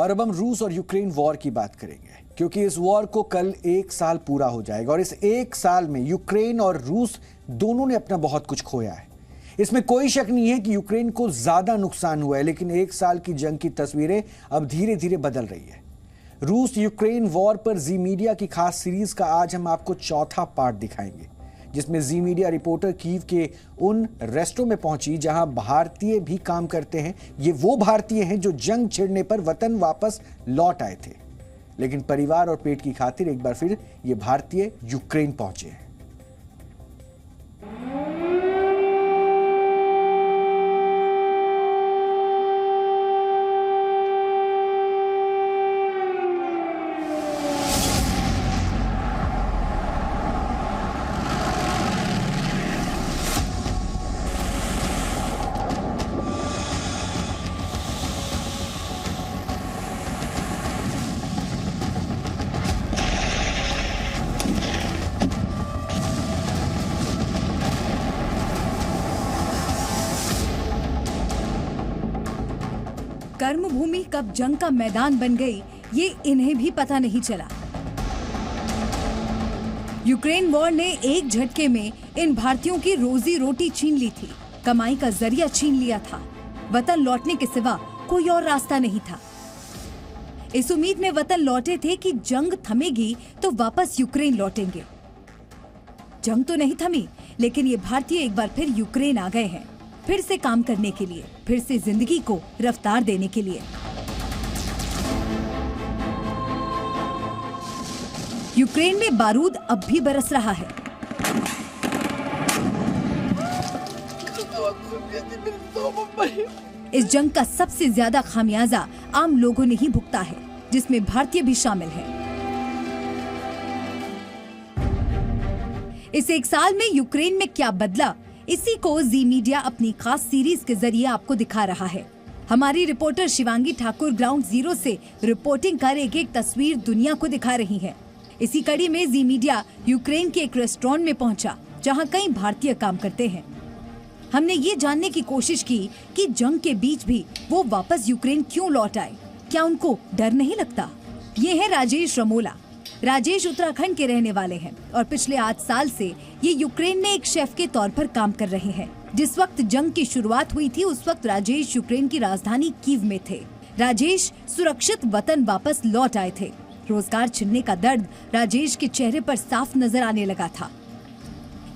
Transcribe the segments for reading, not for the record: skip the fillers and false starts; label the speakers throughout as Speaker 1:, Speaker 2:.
Speaker 1: और अब हम रूस और यूक्रेन वॉर की बात करेंगे, क्योंकि इस वॉर को कल 1 साल पूरा हो जाएगा और इस 1 साल में यूक्रेन और रूस दोनों ने अपना बहुत कुछ खोया है। इसमें कोई शक नहीं है कि यूक्रेन को ज्यादा नुकसान हुआ है, लेकिन 1 साल की जंग की तस्वीरें अब धीरे धीरे बदल रही है। रूस यूक्रेन वॉर पर जी मीडिया की खास सीरीज का आज हम आपको चौथा पार्ट दिखाएंगे, जिसमें जी मीडिया रिपोर्टर कीव के उन रेस्टों में पहुंची जहां भारतीय भी काम करते हैं। ये वो भारतीय हैं जो जंग छिड़ने पर वतन वापस लौट आए थे, लेकिन परिवार और पेट की खातिर एक बार फिर ये भारतीय यूक्रेन पहुंचे हैं।
Speaker 2: कर्मभूमि कब जंग का मैदान बन गई, ये इन्हें भी पता नहीं चला। यूक्रेन वॉर ने एक झटके में इन भारतीयों की रोजी रोटी छीन ली थी, कमाई का जरिया छीन लिया था। वतन लौटने के सिवा कोई और रास्ता नहीं था। इस उम्मीद में वतन लौटे थे कि जंग थमेगी तो वापस यूक्रेन लौटेंगे। जंग तो नहीं थमी, लेकिन ये भारतीय एक बार फिर यूक्रेन आ गए हैं, फिर से काम करने के लिए, फिर से जिंदगी को रफ्तार देने के लिए। यूक्रेन में बारूद अब भी बरस रहा है। इस जंग का सबसे ज्यादा खामियाजा आम लोगों ने ही भुगता है, जिसमें भारतीय भी शामिल हैं। इस 1 साल में यूक्रेन में क्या बदला, इसी को जी मीडिया अपनी खास सीरीज के जरिए आपको दिखा रहा है। हमारी reporter Shivangi Thakur ground zero से रिपोर्टिंग कर एक एक तस्वीर दुनिया को दिखा रही है। इसी कड़ी में जी मीडिया यूक्रेन के एक रेस्टोरेंट में पहुंचा, जहां कई भारतीय काम करते हैं। हमने ये जानने की कोशिश की कि जंग के बीच भी वो वापस यूक्रेन क्यों लौट आए, क्या उनको डर नहीं लगता। ये है राजेश रमोला। राजेश उत्तराखंड के रहने वाले हैं और पिछले 8 साल से ये यूक्रेन में एक शेफ के तौर पर काम कर रहे हैं। जिस वक्त जंग की शुरुआत हुई थी, उस वक्त राजेश यूक्रेन की राजधानी कीव में थे। राजेश सुरक्षित वतन वापस लौट आए थे। रोजगार छिनने का दर्द राजेश के चेहरे पर साफ नजर आने लगा था,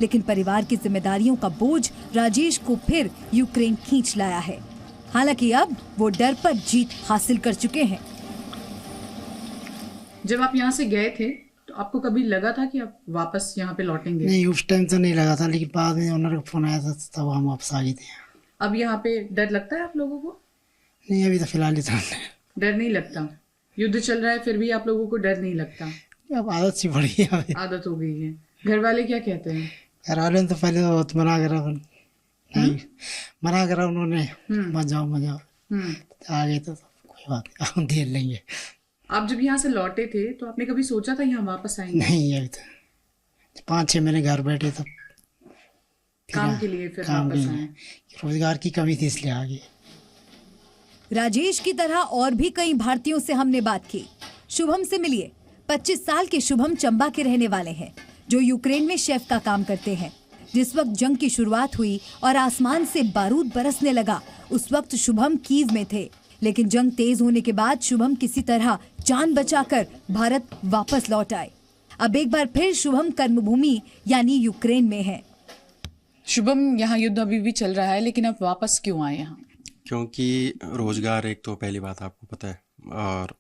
Speaker 2: लेकिन परिवार की जिम्मेदारियों का बोझ राजेश को फिर यूक्रेन खींच लाया है। हालांकि अब वो डर पर जीत हासिल कर चुके हैं।
Speaker 3: जब आप यहाँ से गए थे तो आपको कभी लगा था कि आप वापस यहाँ पे लौटेंगे?
Speaker 4: नहीं, उस टाइम तो नहीं लगा था, लेकिन बाद में ओनर का फोन आया था तब हम वापस आ गए थे।
Speaker 3: अब यहाँ पे डर लगता है आप लोगों को?
Speaker 4: नहीं, अभी तो फिलहाल इतना
Speaker 3: डर नहीं लगता। युद्ध चल रहा है फिर भी आप लोगों को डर नहीं लगता?
Speaker 4: अब आदत सी पड़ी है,
Speaker 3: आदत हो गई है। घर वाले क्या कहते हैं?
Speaker 4: घर वाले ने तो पहले तो बहुत मना करा, नहीं मना करा उन्होंने, मत जाओ मत जाओ। आ गए तो कोई बात नहीं, हम देर लेंगे।
Speaker 3: आप जब यहाँ से लौटे थे तो आपने कभी सोचा था यहाँ वापस आएंगे?
Speaker 4: नहीं, अभी तो 5-6 महीने घर बैठे तब
Speaker 3: काम के लिए फिर वापस आए।
Speaker 4: रोजगार की कमी थी इसलिए आ गए।
Speaker 2: राजेश की तरह और भी कई भारतीयों से हमने बात की। शुभम से मिलिए। 25 साल के शुभम चंबा के रहने वाले हैं, जो यूक्रेन में शेफ का काम करते हैं। जिस वक्त जंग की शुरुआत हुई और आसमान से बारूद बरसने लगा, उस वक्त शुभम कीव में थे, लेकिन जंग तेज होने के बाद शुभम किसी तरह जान बचाकर भारत वापस लौट आए। अब एक बार फिर शुभम कर्मभूमि यानी यूक्रेन में है।
Speaker 3: शुभम, यहाँ युद्ध अभी भी चल रहा है, लेकिन आप वापस क्यों आए यहाँ?
Speaker 5: क्योंकि रोजगार एक तो पहली बात आपको पता है, और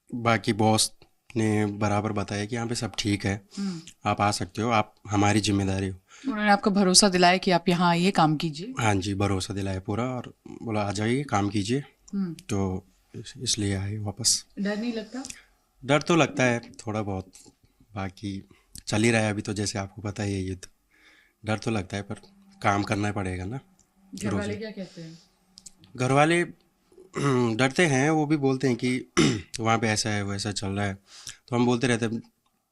Speaker 5: बाकी बॉस ने बराबर बताया कि यहाँ पे सब ठीक है, आप आ सकते हो, आप हमारी जिम्मेदारी हो।
Speaker 3: उन्होंने आपको भरोसा दिलाया कि आप यहाँ आइए, काम कीजिए?
Speaker 5: हाँ जी, भरोसा दिलाया पूरा, और बोला आ जाइए काम कीजिए, तो इसलिए आए वापस।
Speaker 3: डर नहीं लगता?
Speaker 5: डर तो लगता है थोड़ा बहुत, बाकी चल ही रहा है अभी तो, जैसे आपको पता है ये युद्ध। डर तो लगता है पर काम करना पड़ेगा ना।
Speaker 3: घर वाले क्या कहते हैं?
Speaker 5: घर वाले डरते हैं, वो भी बोलते हैं कि वहाँ पे ऐसा है वैसा चल रहा है, तो हम बोलते रहते हैं,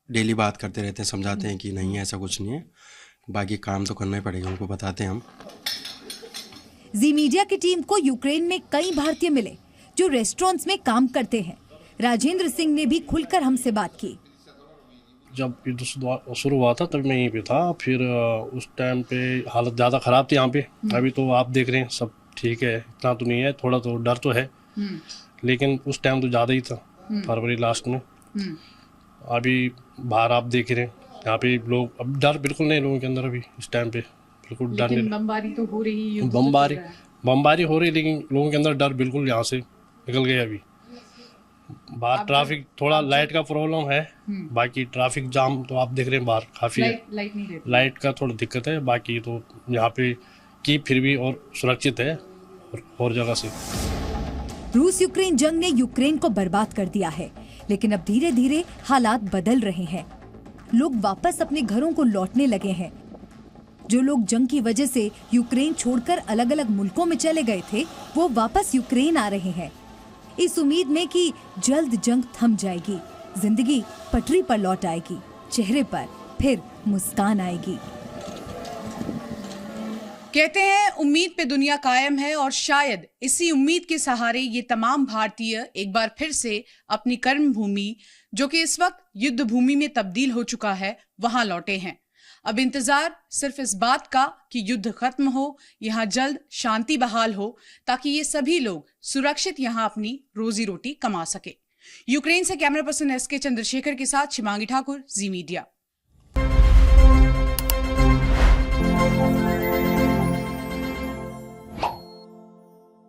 Speaker 5: डेली बात करते रहते हैं, समझाते हैं कि नहीं ऐसा कुछ नहीं है, बाकी काम तो करना ही पड़ेगा, उनको बताते हैं हम।
Speaker 2: जी मीडिया की टीम को यूक्रेन में कई भारतीय मिले जो रेस्टोरेंट्स में काम करते हैं। राजेंद्र सिंह ने भी खुलकर हमसे बात की।
Speaker 6: जब युद्ध शुरू हुआ था तब मैं यहीं पे था, फिर उस टाइम पे हालत ज़्यादा ख़राब थी यहाँ पे। अभी तो आप देख रहे हैं सब ठीक है, इतना तो नहीं है, थोड़ा तो डर तो है, लेकिन उस टाइम तो ज़्यादा ही था, फरवरी लास्ट में। अभी बाहर आप देख रहे हैं यहाँ पे लोग, अब डर बिल्कुल नहीं लोगों के अंदर अभी इस टाइम पे, बिल्कुल डर नहीं।
Speaker 3: बमबारी तो हो रही है,
Speaker 6: बमबारी हो रही, लेकिन लोगों के अंदर डर बिल्कुल यहाँ से निकल गया। अभी बाहर ट्रैफिक थोड़ा लाइट का प्रॉब्लम है, बाकी ट्रैफिक जाम तो आप देख रहे हैं बाहर काफी है, लाइट का थोड़ा दिक्कत है, बाकी तो यहाँ पे की फिर भी और सुरक्षित है और जगह से।
Speaker 2: रूस यूक्रेन जंग ने यूक्रेन को बर्बाद कर दिया है, लेकिन अब धीरे धीरे हालात बदल रहे हैं। लोग वापस अपने घरों को लौटने लगे हैं। जो लोग जंग की वजह से यूक्रेन छोड़कर अलग अलग मुल्कों में चले गए थे, वो वापस यूक्रेन आ रहे हैं, इस उम्मीद में कि जल्द जंग थम जाएगी, जिंदगी पटरी पर लौट आएगी, चेहरे पर फिर मुस्कान आएगी।
Speaker 7: कहते हैं उम्मीद पे दुनिया कायम है, और शायद इसी उम्मीद के सहारे ये तमाम भारतीय एक बार फिर से अपनी कर्म भूमि, जो कि इस वक्त युद्ध भूमि में तब्दील हो चुका है, वहां लौटे हैं। अब इंतजार सिर्फ इस बात का कि युद्ध खत्म हो, यहाँ जल्द शांति बहाल हो, ताकि ये सभी लोग सुरक्षित यहाँ अपनी रोजी रोटी कमा सके। यूक्रेन से कैमरा पर्सन SK चंद्रशेखर के साथ शिवांगी ठाकुर, जी मीडिया।